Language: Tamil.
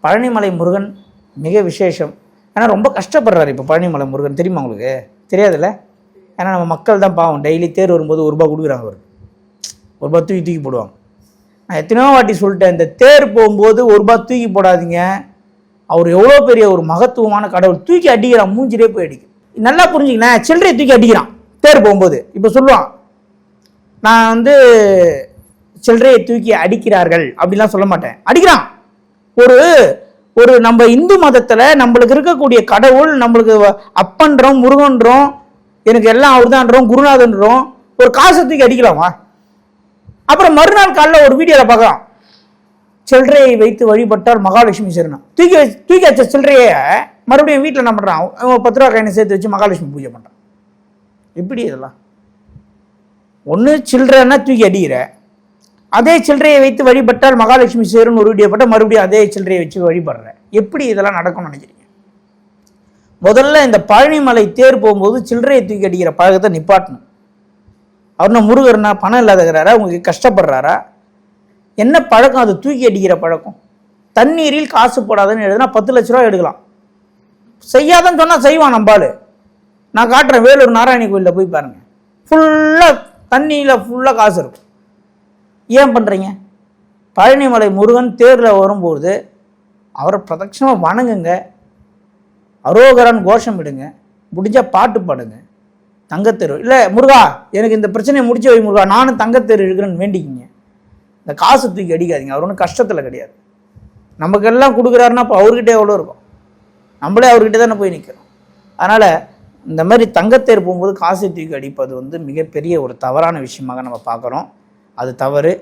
பழனிமலை முருகன் மிக விசேஷம். ஏன்னா ரொம்ப கஷ்டப்படுறாரு இப்போ பழனிமலை முருகன், தெரியுமா உங்களுக்கு? தெரியாதுல்ல. ஏன்னா நம்ம மக்கள் தான் பாவம், டெய்லி தேர் வரும்போது ஒரு ரூபா கொடுக்குறாங்க, ஒரு ரூபா தூக்கி தூக்கி போடுவாங்க. நான் எத்தனையோ வாட்டி சொல்லிட்டேன், இந்த தேர் போகும்போது ஒரு ரூபா தூக்கி போடாதீங்க. அவர் எவ்வளோ பெரிய ஒரு மகத்துவமான கடவுள், தூக்கி அடிக்கிறான், மூஞ்சிலே போய் அடிக்கும். நல்லா புரிஞ்சுக்கினேன், சில்லறையை தூக்கி அடிக்கிறான் தேர் போகும்போது. இப்போ சொல்லுவான், நான் சில்லறையை தூக்கி அடிக்கிறார்கள் அப்படிலாம் சொல்ல மாட்டேன், அடிக்கிறான். ஒரு நம்ம இந்து மதத்துல நம்மளுக்கு இருக்கக்கூடிய கடவுள், நம்மளுக்கு அப்பன்றோம், முருகன்றோம், எனக்கு எல்லாம் அவர் தான்றோம், குருநாதன்றோம், ஒரு காசை தூக்கி அடிக்கலாமா? அப்புறம் மறுநாள் காலைல ஒரு வீடியோல பார்க்கலாம், சில்லறையை வைத்து வழிபட்டால் மகாலட்சுமி சேரணும். தூக்கி வச்ச சில்லறைய மறுபடியும் வீட்டில் என்ன பண்றான், 10 ரூபா காயினை சேர்த்து வச்சு மகாலட்சுமி பூஜை பண்றான். எப்படி இதெல்லாம்? ஒன்று சில்லறைன்னா தூக்கி அடிக்கிற, அதே சில்லறையை வைத்து வழிபட்டால் மகாலட்சுமி சேருன்னு ஒரு வீடியோ போட்டால் மறுபடியும் அதே சில்லறையை வச்சு வழிபடுற. எப்படி இதெல்லாம் நடக்கும்னு நினைக்கிறீங்க? முதல்ல இந்த பழனிமலை தேர் போகும்போது சில்லறையை தூக்கி அடிக்கிற பழக்கத்தை நிப்பாட்டணும். அவர்னா முருகர்னா பணம் இல்லாதகிறாரா, உங்களுக்கு கஷ்டப்படுறாரா? என்ன பழக்கம் அது தூக்கி அடிக்கிற பழக்கம்? தண்ணீரில் காசு போடாதுன்னு எழுதுனா 10 லட்ச ரூபா எடுக்கலாம். செய்யாதன்னு சொன்னால் செய்வான் நம்பாலு. நான் காட்டுறேன், வேலூர் நாராயணி கோயிலில் போய் பாருங்க, ஃபுல்லாக தண்ணியில் ஃபுல்லாக காசு இருக்கும். ஏன் பண்ணுறீங்க? பழனிமலை முருகன் தேரில் வரும்போது அவரை பிரதட்சணமாக வணங்குங்க, அரோகரான் கோஷம் விடுங்க, முடிஞ்சால் பாட்டு பாடுங்க. தங்கத்தேர் இல்லை முருகா, எனக்கு இந்த பிரச்சனையை முடிச்சு வை முருகா, நானும் தங்கத்தேர் இருக்கிறேன்னு வேண்டிக்கிங்க. இந்த காசு தூக்கி அடிக்காதீங்க. அவர் ஒன்றும் கஷ்டத்தில் கிடையாது. நமக்கெல்லாம் கொடுக்குறாருன்னா அப்போ அவர்கிட்ட எவ்வளோ இருக்கும்? நம்மளே அவர்கிட்ட தானே போய் நிற்கிறோம். அதனால் இந்த மாதிரி தங்கத்தேர் போகும்போது காசை தூக்கி அடிப்பது மிகப்பெரிய ஒரு தவறான விஷயமாக நம்ம பார்க்குறோம். அது தவறு.